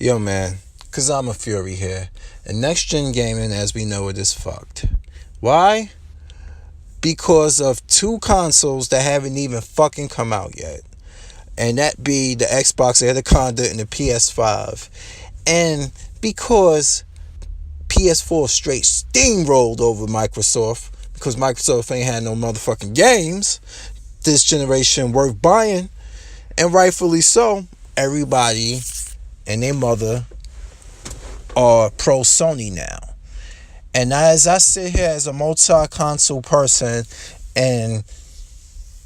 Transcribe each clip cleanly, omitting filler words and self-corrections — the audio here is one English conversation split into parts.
Yo, man, because I'm a Fury here. And next gen gaming, as we know it, is fucked. Why? Because of two consoles that haven't even fucking come out yet. And that be the Xbox Anaconda and the PS5. And because PS4 straight steamrolled over Microsoft, because Microsoft ain't had no motherfucking games this generation worth buying, and rightfully so, everybody and their mother are pro Sony now. And as I sit here as a multi-console person and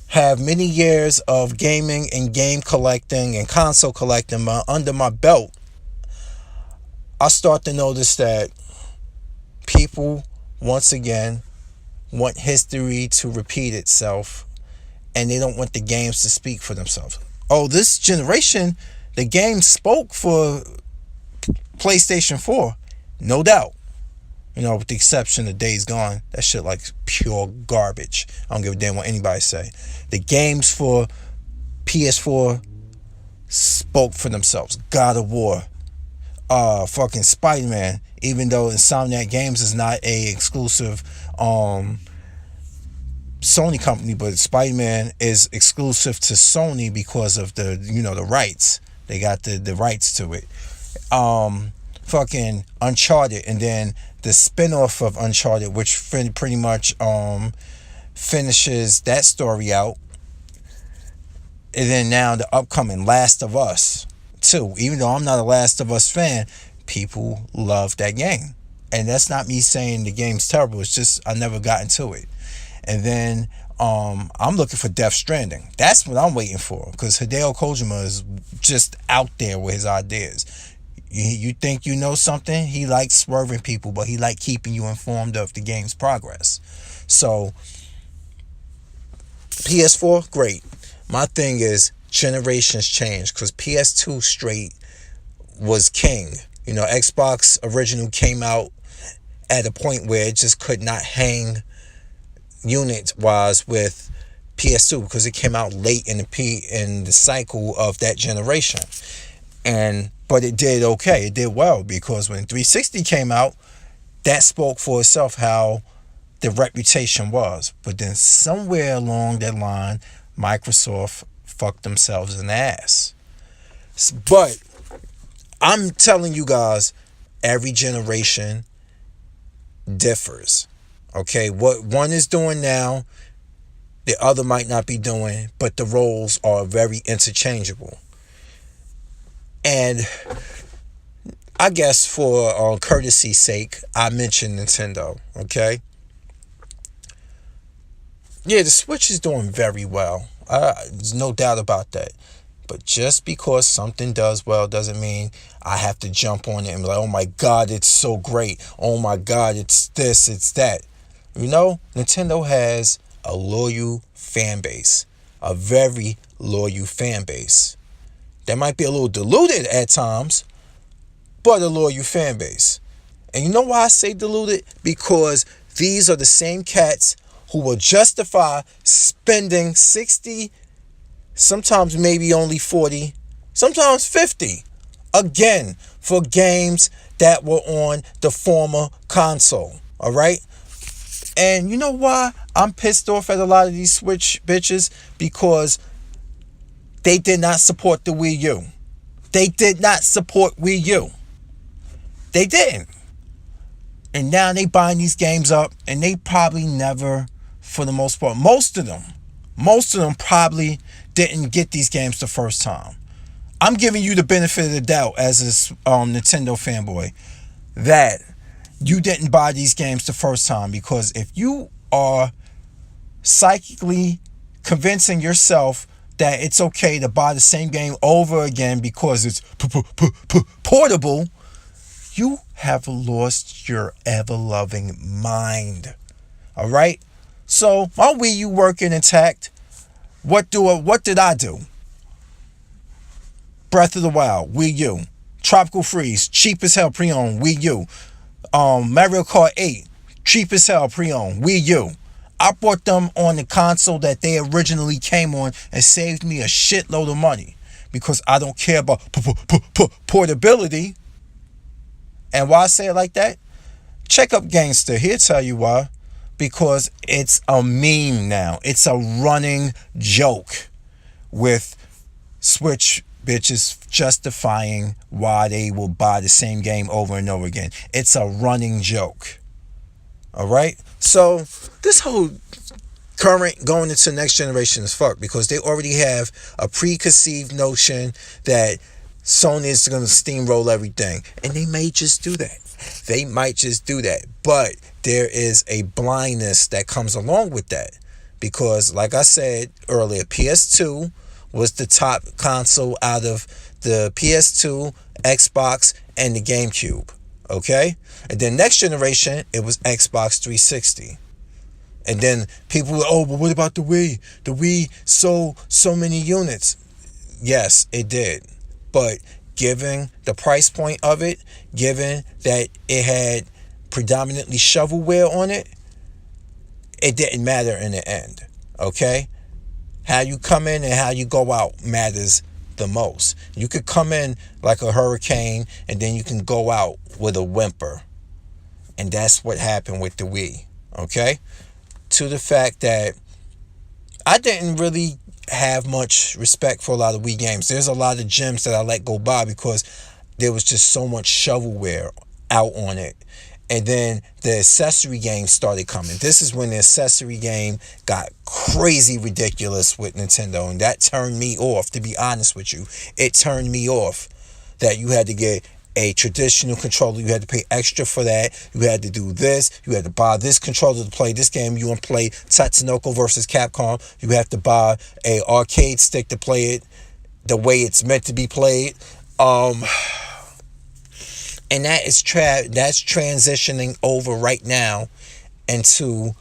have many years of gaming and game collecting and console collecting under my belt, I start to notice that people, once again, want history to repeat itself, and they don't want the games to speak for themselves. Oh, this generation, the game spoke for PlayStation 4, no doubt. With the exception of Days Gone. That shit like pure garbage. I don't give a damn what anybody say. The games for PS4 spoke for themselves. God of War. Fucking Spider-Man. Even though Insomniac Games is not a exclusive Sony company, but Spider-Man is exclusive to Sony because of the rights. They got the rights to it. Fucking Uncharted, and then the spin-off of Uncharted, which pretty much finishes that story out. And then now the upcoming Last of Us 2. Even though I'm not a Last of Us fan, people love that game. And that's not me saying the game's terrible. It's just I never got into it. And then I'm looking for Death Stranding. That's what I'm waiting for, because Hideo Kojima is just out there with his ideas. You think you know something? He likes swerving people, but he likes keeping you informed of the game's progress. So, PS4, great. My thing is, generations change, because PS2 straight was king. Xbox original came out at a point where it just could not hang unit-wise with PS2, because it came out late in the cycle of that generation. But it did okay. It did well, because when 360 came out, that spoke for itself how the reputation was. But then somewhere along that line, Microsoft fucked themselves in the ass. But I'm telling you guys, every generation differs. Okay, what one is doing now, the other might not be doing, but the roles are very interchangeable. And I guess for courtesy's sake, I mentioned Nintendo, okay? Yeah, the Switch is doing very well. There's no doubt about that. But just because something does well doesn't mean I have to jump on it and be like, oh my God, it's so great. Oh my God, it's this, it's that. Nintendo has a loyal fan base. A very loyal fan base. That might be a little diluted at times, but a loyal fan base. And you know why I say diluted? Because these are the same cats who will justify spending 60, sometimes maybe only 40, sometimes 50, again, for games that were on the former console. All right? And you know why I'm pissed off at a lot of these Switch bitches? Because they did not support the Wii U. They did not support Wii U. They didn't. And now they buying these games up, and they probably never, for the most part, most of them probably didn't get these games the first time. I'm giving you the benefit of the doubt as a Nintendo fanboy that you didn't buy these games the first time, because if you are psychically convincing yourself that it's okay to buy the same game over again because it's portable, you have lost your ever-loving mind. All right? So, my Wii U working intact. What did I do? Breath of the Wild, Wii U. Tropical Freeze, cheap as hell, pre-owned, Wii U. Mario Kart 8, cheap as hell, pre-owned, Wii U. I bought them on the console that they originally came on, and saved me a shitload of money. because I don't care about portability. And why I say it like that? Check up Gangster. He'll tell you why. Because it's a meme now. It's a running joke with Switch bitches justifying why they will buy the same game over and over again. It's a running joke. Alright? So, this whole current going into the next generation is fucked because they already have a preconceived notion that Sony is going to steamroll everything. And they may just do that. They might just do that. But there is a blindness that comes along with that. Because, like I said earlier, PS2 was the top console out of the PS2, Xbox, and the GameCube. Okay? And then next generation, it was Xbox 360. And then people were, oh, but what about the Wii? The Wii sold so many units. Yes, it did. But given the price point of it, given that it had predominantly shovelware on it, it didn't matter in the end. Okay? How you come in and how you go out matters the most. You could come in like a hurricane and then you can go out with a whimper. And that's what happened with the Wii. Okay? To the fact that I didn't really have much respect for a lot of Wii games. There's a lot of gems that I let go by because there was just so much shovelware out on it. And then the accessory games started coming. This is when the accessory game got crazy ridiculous with Nintendo. And that turned me off, to be honest with you. It turned me off that you had to get a traditional controller. You had to pay extra for that. You had to do this. You had to buy this controller to play this game. You want to play Tatsunoko versus Capcom. You have to buy a arcade stick to play it the way it's meant to be played. And that's transitioning over right now into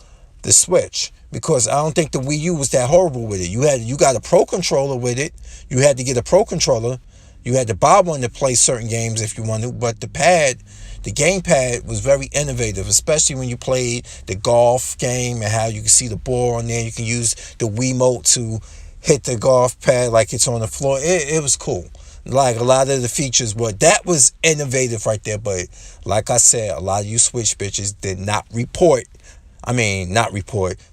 the Switch. Because I don't think the Wii U was that horrible with it. You got a Pro Controller with it. You had to get a Pro Controller. You had to buy one to play certain games if you wanted, but the gamepad was very innovative, especially when you played the golf game and how you can see the ball on there. You can use the Wiimote to hit the golf pad like it's on the floor. It was cool. Like a lot of the features that was innovative right there. But like I said, a lot of you Switch bitches did not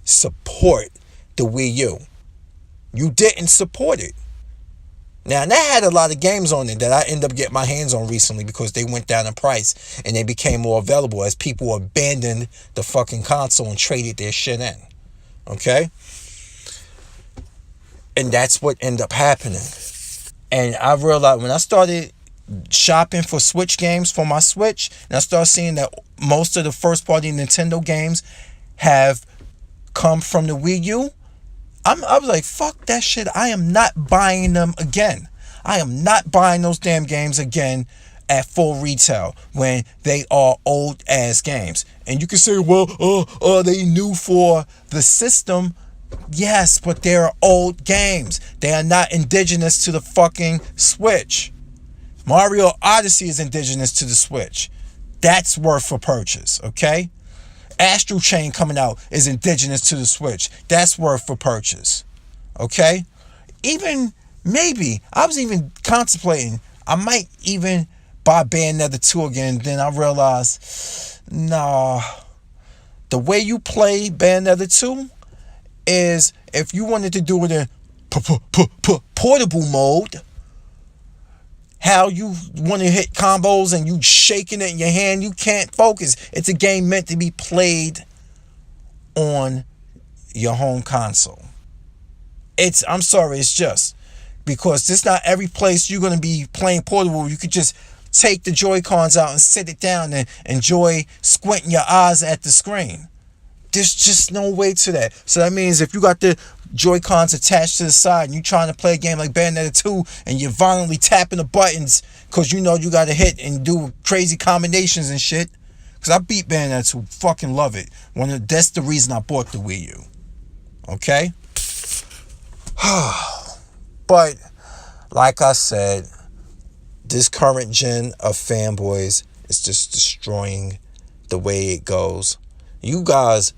support the Wii U. You didn't support it. Now, that had a lot of games on it that I ended up getting my hands on recently because they went down in price and they became more available as people abandoned the fucking console and traded their shit in. Okay? And that's what ended up happening. And I realized when I started shopping for Switch games for my Switch, and I started seeing that most of the first-party Nintendo games have come from the Wii U, I was like, fuck that shit. I am not buying them again. I am not buying those damn games again at full retail when they are old ass games. And you can say, well, they new for the system. Yes, but they're old games. They are not indigenous to the fucking Switch. Mario Odyssey is indigenous to the Switch. That's worth for purchase, okay? Astral Chain coming out is indigenous to the Switch. That's worth for purchase. Okay? Even, maybe, I was even contemplating, I might even buy Bayonetta 2 again. Then I realized, nah, the way you play Bayonetta 2 is if you wanted to do it in portable mode, how you want to hit combos and you shaking it in your hand, you can't focus. It's a game meant to be played on your home console. I'm sorry, it's just because this not every place you're going to be playing portable. You could just take the Joy-Cons out and sit it down and enjoy squinting your eyes at the screen. There's just no way to that. So that means if you got the Joy-Cons attached to the side and you're trying to play a game like Bayonetta 2 and you're violently tapping the buttons because you know you got to hit and do crazy combinations and shit. Because I beat Bayonetta 2. Fucking love it. That's the reason I bought the Wii U. Okay? But, like I said, this current gen of fanboys is just destroying the way it goes. You guys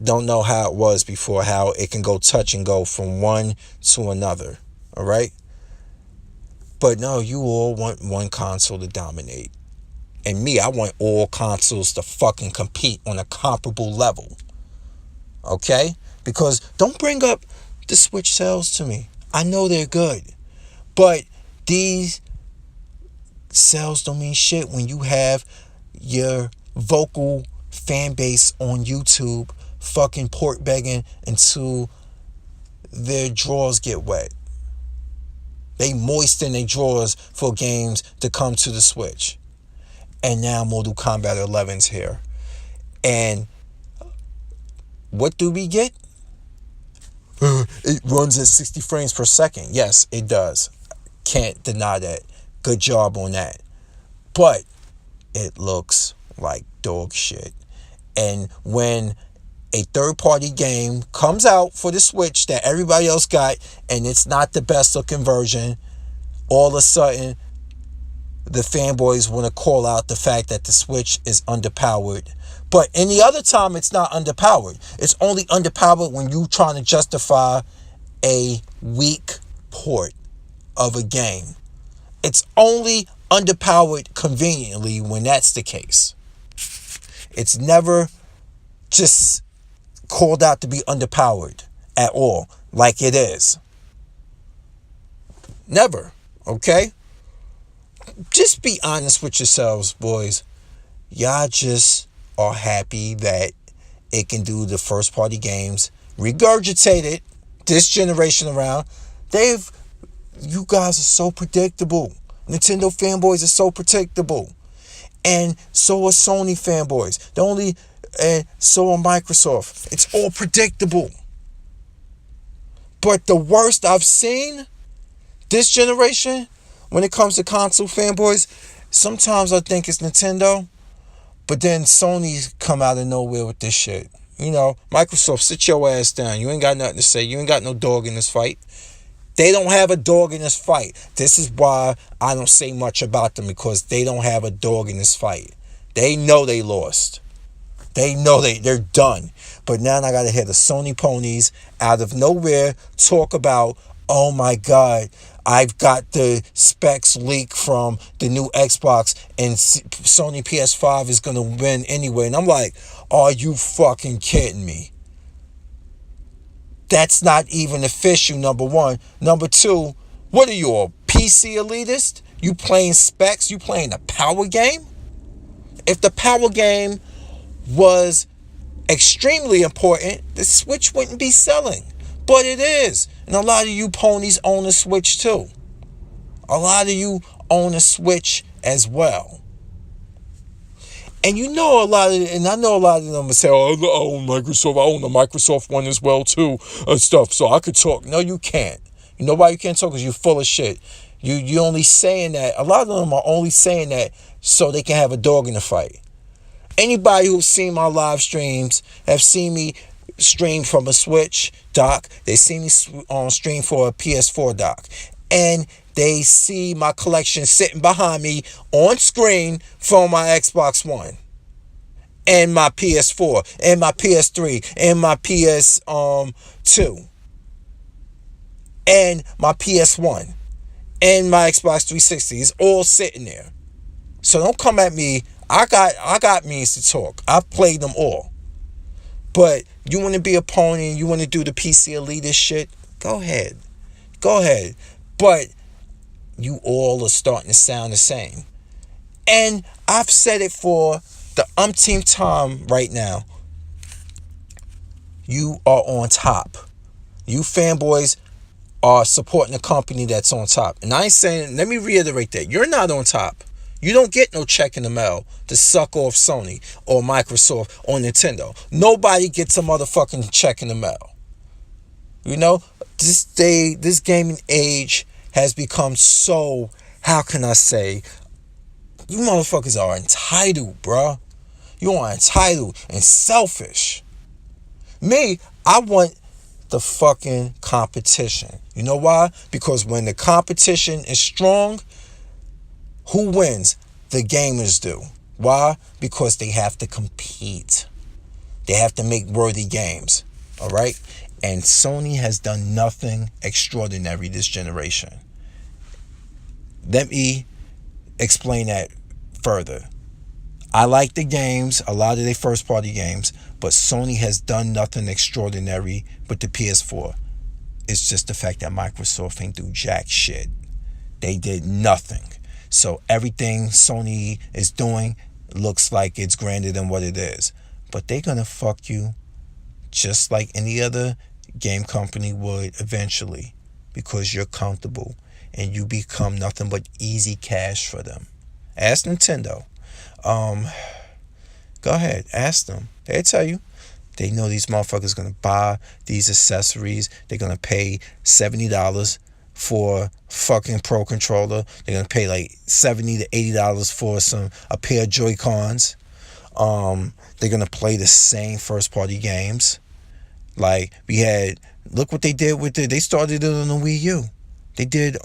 don't know how it was before, how it can go touch and go from one to another. All right? But no, you all want one console to dominate. And me, I want all consoles to fucking compete on a comparable level. Okay? Because don't bring up the Switch sales to me. I know they're good. But these sales don't mean shit when you have your vocal fan base on YouTube fucking port begging until their drawers get wet. They moisten their drawers for games to come to the Switch. And now Mortal Kombat 11's here. And what do we get? It runs at 60 frames per second. Yes, it does. Can't deny that. Good job on that. But it looks like dog shit. And when a third-party game comes out for the Switch that everybody else got, and it's not the best-looking version, all of a sudden, the fanboys want to call out the fact that the Switch is underpowered. But any other time, it's not underpowered. It's only underpowered when you're trying to justify a weak port of a game. It's only underpowered conveniently when that's the case. It's never just called out to be underpowered at all, like it is. Never, okay? Just be honest with yourselves, boys. Y'all just are happy that it can do the first party games, regurgitate it this generation around. You guys are so predictable. Nintendo fanboys are so predictable. And so are Sony fanboys. And so are Microsoft. It's all predictable. But the worst I've seen this generation, when it comes to console fanboys, sometimes I think it's Nintendo, but then Sony's come out of nowhere with this shit. You know, Microsoft, sit your ass down. You ain't got nothing to say. You ain't got no dog in this fight. They don't have a dog in this fight. This is why I don't say much about them, because they don't have a dog in this fight. They know they lost. They know they're done. But now I got to hear the Sony ponies out of nowhere talk about, oh my God, I've got the specs leak from the new Xbox and Sony PS5 is going to win anyway. And I'm like, are you fucking kidding me? That's not even official, number one. Number two, what are you, a PC elitist? You playing specs? You playing a power game? If the power game was extremely important, the Switch wouldn't be selling. But it is. And a lot of you ponies own a Switch too. A lot of you own a Switch as well. And you know I know a lot of them will say, oh, I own Microsoft. I own the Microsoft one as well too, and stuff. So I could talk. No, you can't. You know why you can't talk? Because you're full of shit. You only saying that. A lot of them are only saying that so they can have a dog in the fight. Anybody who's seen my live streams have seen me stream from a Switch dock. They see me stream for a PS4 dock. And they see my collection sitting behind me on screen from my Xbox One. And my PS4. And my PS3. And my PS2. And my PS1. And my Xbox 360. It's all sitting there. So don't come at me. I got means to talk. I've played them all. But you want to be a pony and you want to do the PC elitist shit? Go ahead. Go ahead. But you all are starting to sound the same. And I've said it for the umpteenth time right now. You are on top. You fanboys are supporting a company that's on top. And I ain't saying, let me reiterate that. You're not on top. You don't get no check in the mail to suck off Sony or Microsoft or Nintendo. Nobody gets a motherfucking check in the mail. You know, this gaming age has become so, how can I say, you motherfuckers are entitled, bruh. You are entitled and selfish. Me, I want the fucking competition. You know why? Because when the competition is strong, who wins? The gamers do. Why? Because they have to compete. They have to make worthy games. All right? And Sony has done nothing extraordinary this generation. Let me explain that further. I like the games, a lot of their first party games, but Sony has done nothing extraordinary with the PS4. It's just the fact that Microsoft ain't do jack shit. They did nothing. So everything Sony is doing looks like it's grander than what it is. But they're gonna fuck you just like any other game company would eventually, because you're comfortable and you become nothing but easy cash for them. Ask Nintendo. Go ahead, ask them. They'll tell you. They know these motherfuckers gonna buy these accessories. They're gonna pay $70 for fucking Pro controller. They're gonna pay like $70 to $80 for a pair of Joy-Cons. They're gonna play the same first party games. Like look what they did they started it on the Wii U. They did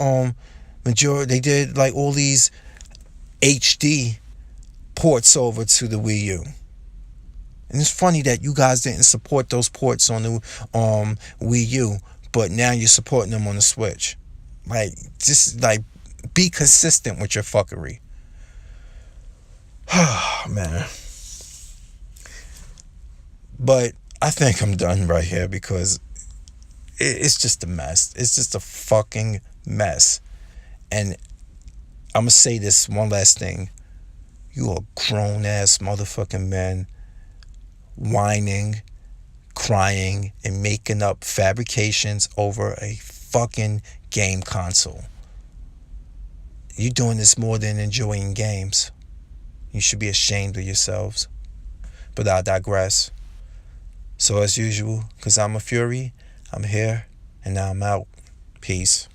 they did like all these HD ports over to the Wii U. And it's funny that you guys didn't support those ports on the Wii U, but now you're supporting them on the Switch. Like, just like, be consistent with your fuckery. Man. But I think I'm done right here because it's just a mess. It's just a fucking mess. And I'm going to say this one last thing. You are grown ass motherfucking men whining, crying, and making up fabrications over a fucking game console. You're doing this more than enjoying games. You should be ashamed of yourselves. But I digress. So as usual, because I'm a fury, I'm here and now I'm out. Peace.